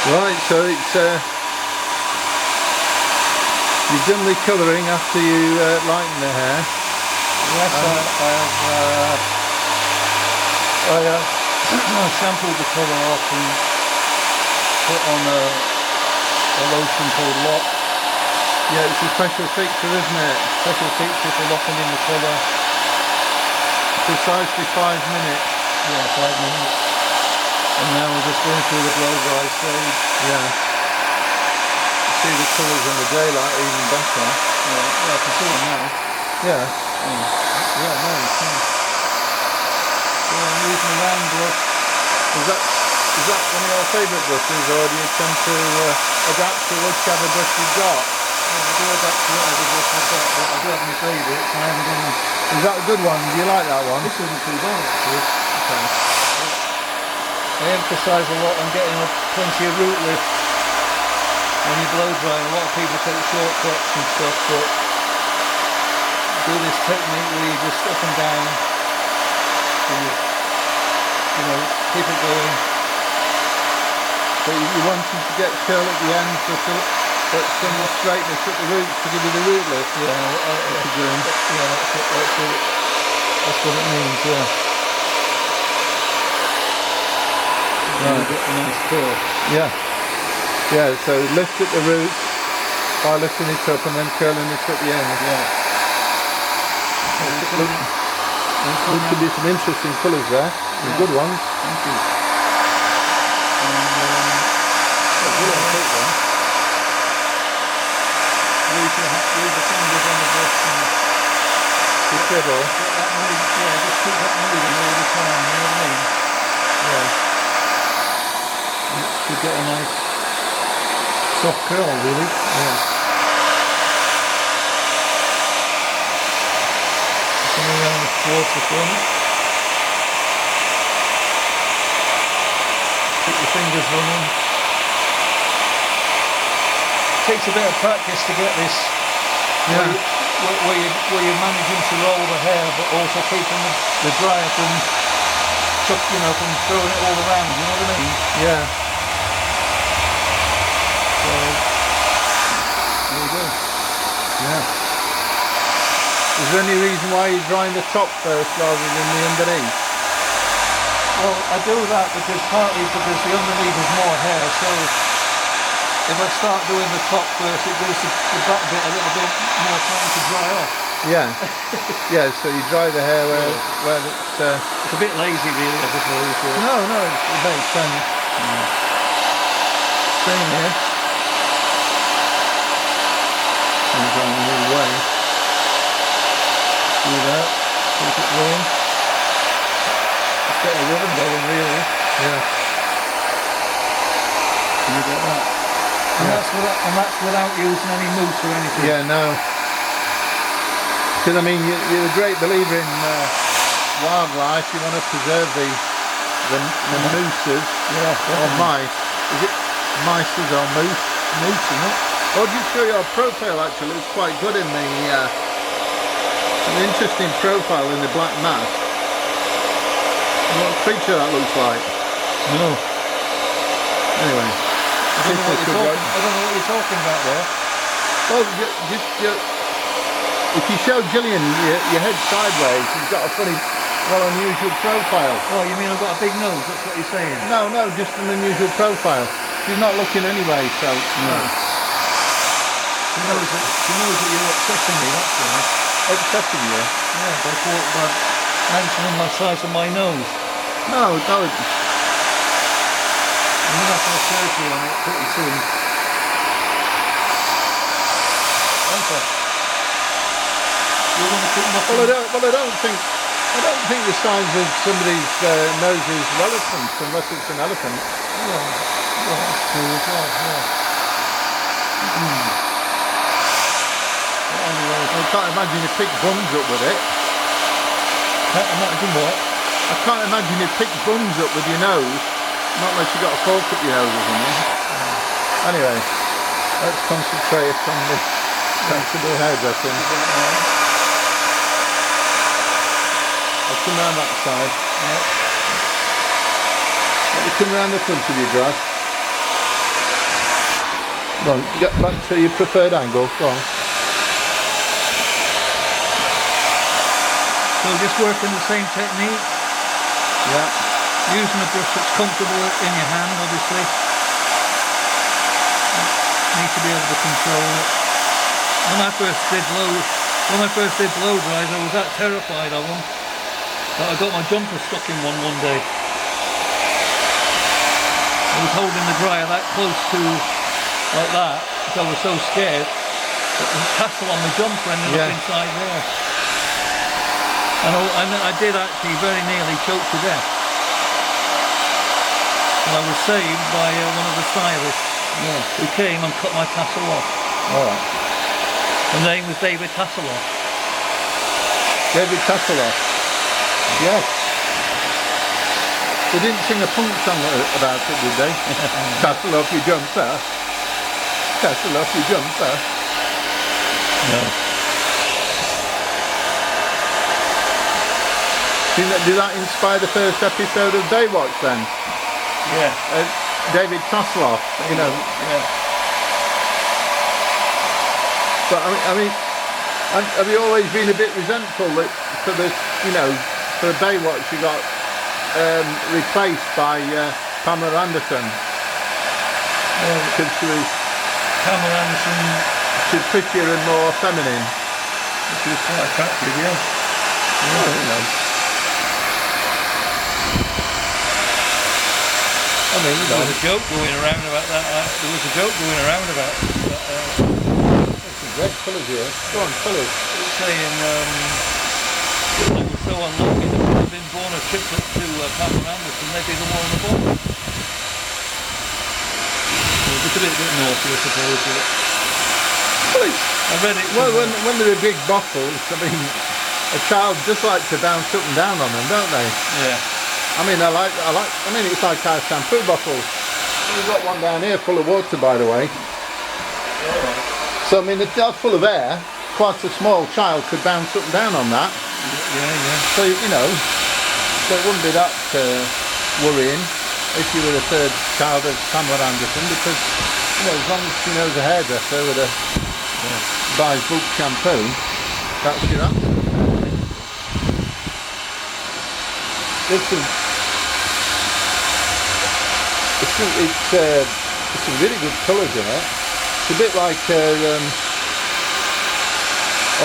Right, so it's you've done the colouring after you lighten the hair. Yes, I have sampled the colour off and put on a lotion called Lock. Yeah, it's a special fixture, isn't it? Special fixture for locking in the colour. Precisely 5 minutes. Yeah, 5 minutes. And now we're just going through the blow dry stage. Yeah. You see the colours in the daylight even better. Yeah, I can see them now. Yeah. Yeah, nice. So I'm using a round brush. Is that one of your favourite brushes, or do you tend to adapt to whichever brush you've got? Yeah, I do adapt to whatever brush I've got, but I do have my favourites. I haven't done them. Is that a good one? Do you like that one? This isn't too bad actually. Okay. I emphasise a lot on getting plenty of root lift when you blow dry. A lot of people take shortcuts and stuff, but do this technique where you just up and down, and you know, keep it going. But you want them to get curl at the end, so but some more straightness at the roots to give you the root lift. Yeah, that's what it means. Yeah. Right. Get a nice curl. Yeah. Yeah, so lift at the roots by lifting it up and then curling it at the end. Yeah. Looks to be some interesting colours there. Some good ones. Thank you. Use the fingers on the brush and The fiddle. get that moving. Yeah, just keep that moving all the time. You know what I mean? Yeah. To get a nice soft curl, really. Yeah. Coming around towards the front. Keep your fingers running. Takes a bit of practice to get this. Yeah. Where you're managing to roll the hair, but also keeping the dryer from from throwing it all around. You know what I mean? Yeah. So there you go. Yeah. Is there any reason why you're drying the top first rather than the underneath? Well, I do that partly because the underneath is more hair, so if I start doing the top first, it gives the back bit a little bit more time to dry off. Yeah. Yeah, so you dry the hair where it's... It's a bit lazy really, I suppose. No, it makes sense. Same here. I'm going the wrong way. Do that, keep it going. Just get a rhythm going really. Yeah. And you get that. And that's without using any mousse or anything. Yeah, no. Because I mean, you're a great believer in wildlife. You want to preserve the mooses or mice. Is it mices or moose? Mousse, isn't it? Oh, just show your profile actually. It's quite good in the. An interesting profile in the black mask. What creature that looks like. No. Anyway. I don't know what you're talking about there. Well, if you show Gillian your head sideways, he's got a funny, unusual profile. Oh, you mean I've got a big nose? That's what you're saying? No, just an unusual profile. She's not looking anyway, so... No. She knows that you're upsetting me, that's why. Upsetting you? Yeah, by mentioning my size of my nose. No. I'm going to have to have surgery on it pretty soon. Okay. You want to keep nothing? Well, I don't think the size of somebody's nose is relevant unless it's an elephant. Yeah, that's true as well, yeah. Well, anyway, I can't imagine you pick buns up with it. can't imagine what? I can't imagine you pick buns up with your nose. Not unless you've got a fork up your nose or something. Anyway, let's concentrate on the sensible hairdressing. I'll come round that side. Yeah. Let me come round the front of your dress. Go on, get back to your preferred angle. Go on. So just working the same technique. Yeah. Using a brush that's comfortable in your hand, obviously. Need to be able to control it. When I first did blow dries, I was that terrified of them that I got my jumper stuck in one day. I was holding the dryer that close to, like that, because I was so scared that the tassel on the jumper ended up inside there. And I did actually very nearly choke to death. And I was saved by one of the stylists who came and cut my tassel off. Alright. The name was David Tasseloff. David Tasseloff. Yes. They didn't sing a punk song about it, did they? Tassel off your jumper. Tassel off your jumper. No. Did that inspire the first episode of Baywatch then? Yeah. David Tasseloff, you know. Yeah. But I mean, have you always been a bit resentful that for the, you know, for Baywatch you got replaced by Pamela Anderson? Well, because she was she's prettier and more feminine. She was quite attractive, yeah. Well, you know. I mean, you know. There was a joke going around about that. There was a joke going around about that. Some red colours here. Go on, colours. Saying they were so unlucky that would have been born a triplet to Pamela Anderson, they'd be the one on the bottom. It's a bit naughty, I suppose. Well, I read it. Well, when they're big bottles, I mean, a child just like to bounce up and down on them, don't they? Yeah. I mean, I mean, it's like our shampoo bottles. We've got one down here full of water, by the way. Alright. So, I mean, if that's full of air, quite a small child could bounce up and down on that. Yeah. So, you know, so it wouldn't be that worrying if you were a third child of Pamela Anderson, because, you know, as long as she knows a hairdresser with a buys bulk shampoo, that's your answer. It's some really good colours in it. It's a bit like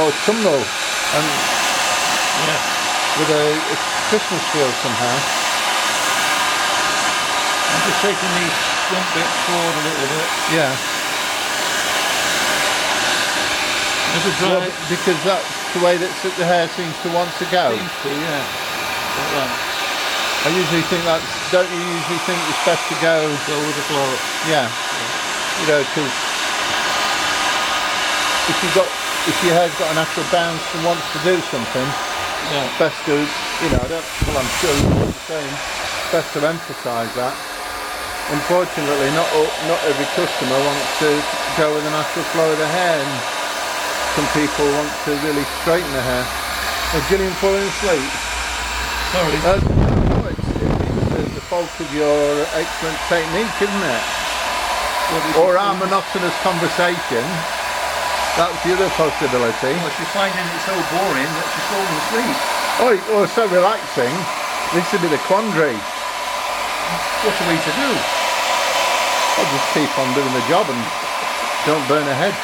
autumnal and with a Christmas feel somehow. I'm just taking these front bits forward a little bit. Yeah. Well, because that's the way that the hair seems to want to go. Seems to, yeah. Like that. I usually think that's, don't you usually think it's best to go with the flow? Yeah. You know, because if your hair's got a natural bounce and wants to do something, best to, you know, I'm sure you're the same, best to emphasise that. Unfortunately, not every customer wants to go with the natural flow of the hair, and some people want to really straighten the hair. Is Gillian falling asleep? Sorry. It's the fault of your excellent technique, isn't it? Or our monotonous conversation. That's the other possibility. Well, she's finding it so boring that she's falling asleep. Or so relaxing. This would be the quandary. What are we to do? I'll just keep on doing the job and don't burn a head.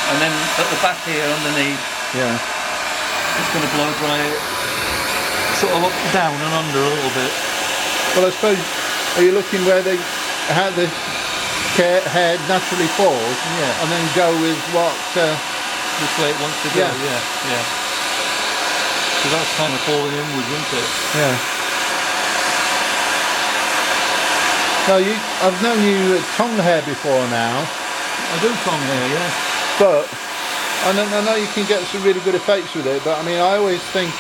And then at the back here underneath, it's going to blow dry it sort of up, down and under a little bit. Well, I suppose, are you looking how the hair naturally falls, and then go with what this way it wants to go? Yeah. So that's kind of falling inwards, isn't it? Yeah. Now I've known you tongue hair before now. I do tongue hair, yeah. But I know you can get some really good effects with it. But I mean, I always think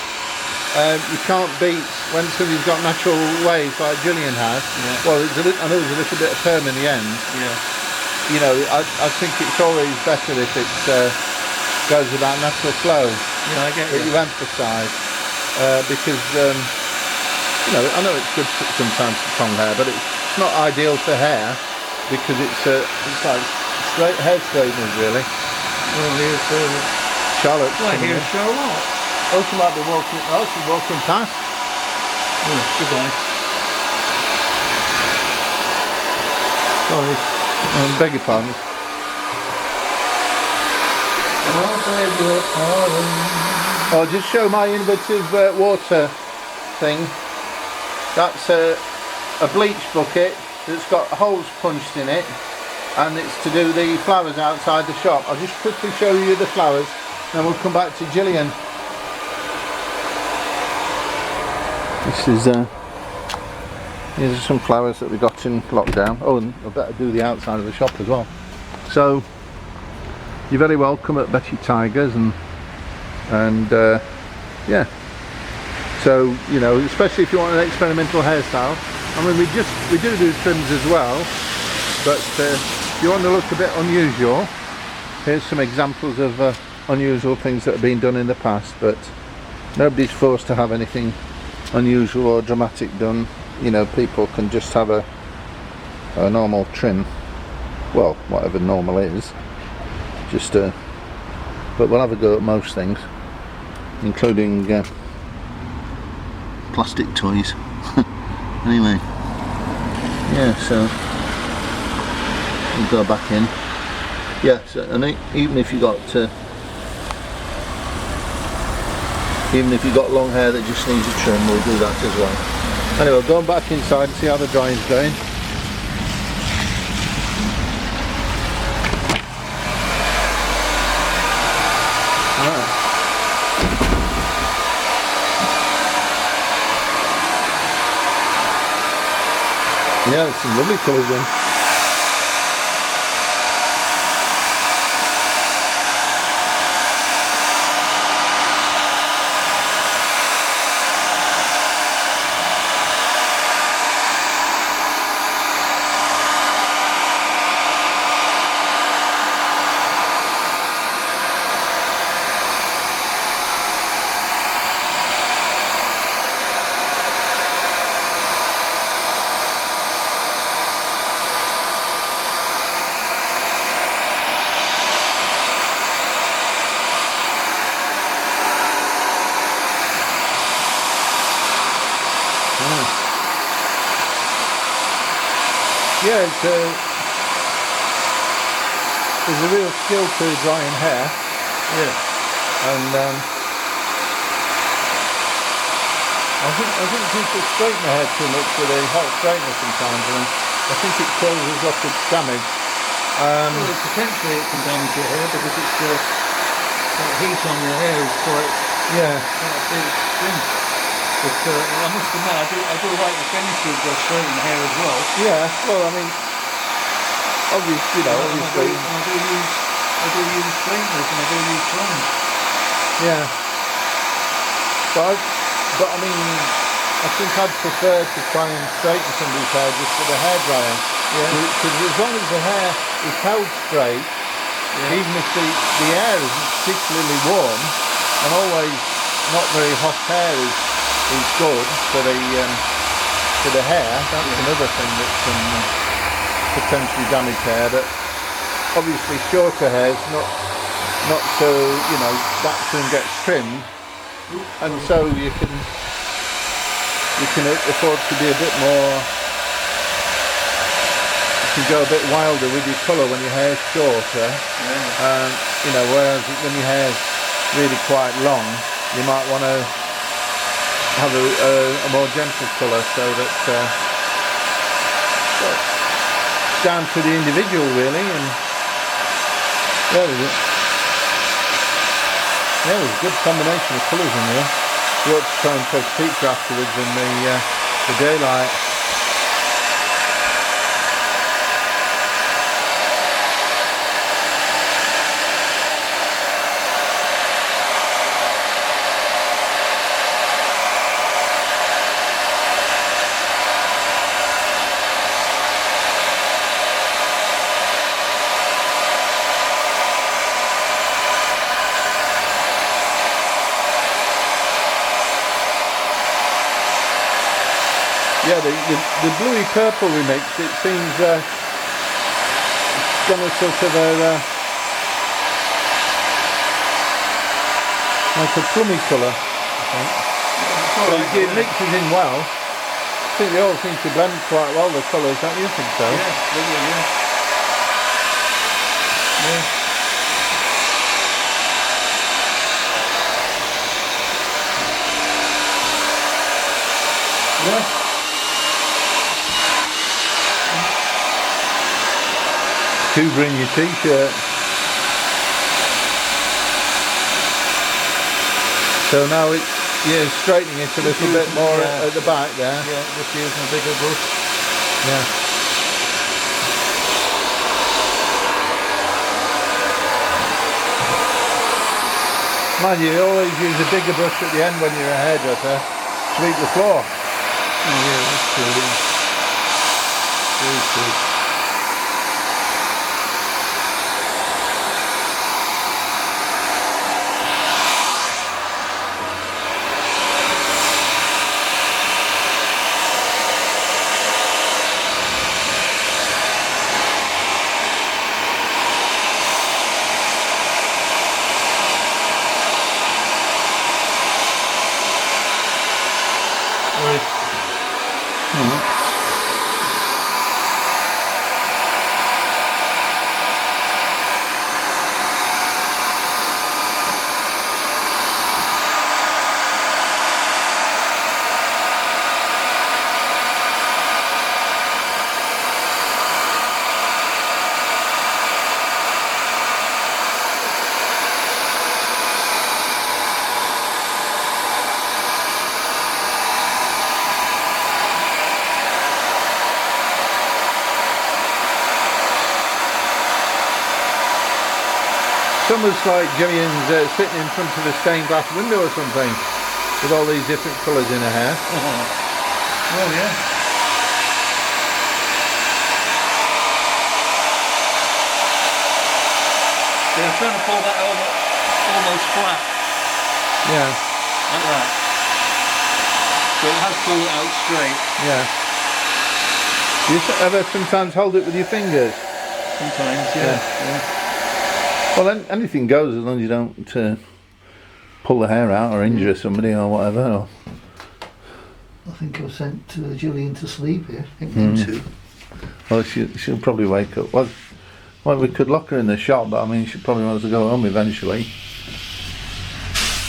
you can't beat when somebody's got natural waves like Gillian has. Yeah. Well, I know there's a little bit of perm in the end. Yeah. You know, I think it's always better if it goes with that natural flow. Yeah, I get that you emphasise because you know, I know it's good sometimes for long hair, but it's not ideal for hair because it's like straight hair straighteners really. Well, here's Charlotte's why coming here's in. Charlotte. Oh, she might be walking. Oh, she's walking past. Oh, goodbye. Sorry. Beg your pardon. I'll just show my innovative water thing. That's a bleach bucket that's got holes punched in it, and it's to do the flowers outside the shop. I'll just quickly show you the flowers, then we'll come back to Gillian. This is these are some flowers that we got in lockdown. Oh, and I better do the outside of the shop as well. So you're very welcome at Betty Tigers, and yeah. So, you know, especially if you want an experimental hairstyle. I mean, we do trims as well, but if you want to look a bit unusual, here's some examples of unusual things that have been done in the past. But nobody's forced to have anything unusual or dramatic done. You know, people can just have a normal trim. Well, whatever normal is. Just but we'll have a go at most things, including plastic toys. Anyway, yeah, so we'll go back in. Yeah, so, and even if you got long hair that just needs a trim, we'll do that as well. Anyway, going back inside and see how the drying's going. Yeah, there's some lovely colours in. Yeah, there's a real skill to drying hair. Yeah. And I think people straighten their hair too much with a hot straightener sometimes, and I think it causes lots of damage. Well, potentially it can damage your hair because it's that heat on your hair is quite a big thing. But I must admit, I do like the finish of the straightened hair as well. Yeah, well, I mean, obviously, you know, obviously. I do use straighteners and I do use trims. Yeah. But I mean, I think I'd prefer to try and straighten somebody's hair just with a hairdryer. Yeah. Because as long as the hair is held straight, even if the air isn't particularly warm, and always not very hot hair is good for the hair. That's another thing that can potentially damage hair. But obviously shorter hair is not so, you know, that soon gets trimmed, and so you can afford to be a bit more. You can go a bit wilder with your colour when your hair's shorter. You know, whereas when your hair's really quite long, you might want to have a more gentle colour, so that it's down to the individual really. And there we go. Yeah, there's a good combination of colours in there. You ought to try and take a picture afterwards in the daylight. the bluey purple we mixed, it seems it's gone a sort of a like a plummy colour, I think. But it mixes in well. I think they all seem to blend quite well, the colours, don't you think so? Yeah, lovely, yeah. Yeah. Yeah. Cougar in your t-shirt. So now it's, yeah, straightening it a little bit more at the back there. Yeah, just using a bigger brush. Yeah. Mind you always use a bigger brush at the end when you're a hairdresser to sweep the floor. Oh yeah, that's cool, yeah. Very cool. It's almost like Gillian's sitting in front of a stained glass window or something, with all these different colours in her hair. Oh yeah. Yeah, I'm trying to pull that almost flat. Yeah. Like that. So it has pulled it out straight. Yeah. Do you ever sometimes hold it with your fingers? Sometimes, yeah. Well, anything goes as long as you don't pull the hair out or injure somebody or whatever. Or... I think I've sent Gillian to sleep here. I think them too. Well, she'll probably wake up. Well, we could lock her in the shop, but I mean, she probably wants to go home eventually.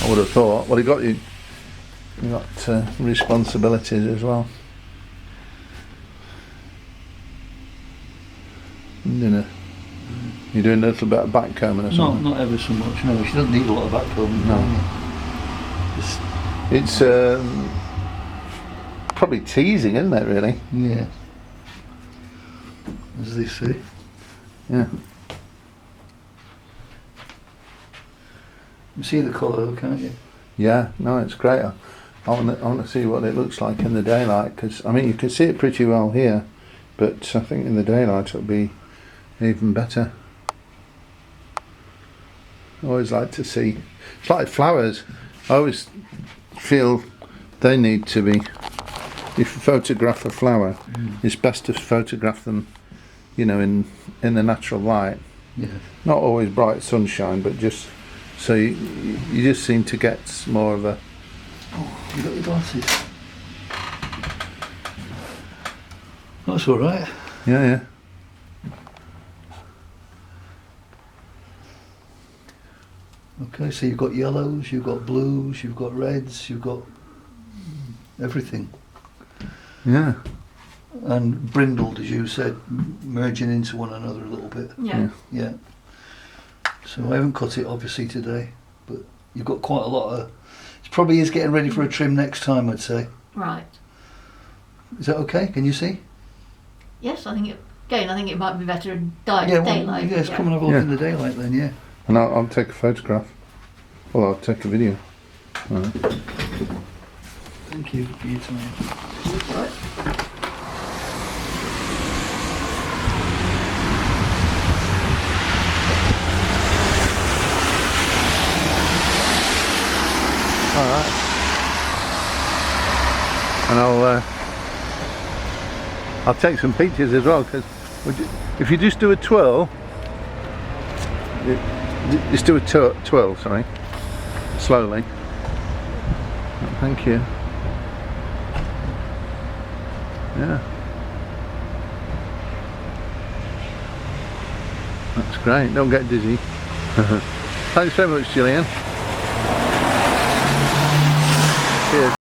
I would have thought. Well, you got responsibilities as well. You're doing a little bit of backcombing or something? Not ever so much, no. She doesn't need a lot of backcombing. No. It's probably teasing, isn't it, really? Yeah. As they say. Yeah. You see the colour though, can't you? Yeah, no, it's great. I want to see what it looks like in the daylight, because, I mean, you can see it pretty well here, but I think in the daylight it'll be even better. I always like to see, it's like flowers, I always feel they need to be, if you photograph a flower, it's best to photograph them, you know, in the natural light. Yeah. Not always bright sunshine, but just so you just seem to get more of a... Oh, you got your glasses? That's alright. Yeah. Okay, so you've got yellows, you've got blues, you've got reds, you've got everything. Yeah. And brindled, as you said, merging into one another a little bit. Yeah. So I haven't cut it obviously today, but you've got quite a lot of... It probably is getting ready for a trim next time, I'd say. Right. Is that okay? Can you see? Yes, I think it might be better in daylight. Yeah, it's coming over in the daylight then, yeah. And I'll take a photograph. Well, I'll take a video. All right. Thank you for your time. Right. All right. And I'll take some pictures as well, because if you just do a twirl, just do a twirl, sorry, slowly. Thank you. Yeah. That's great, don't get dizzy. Thanks very much, Gillian. Cheers.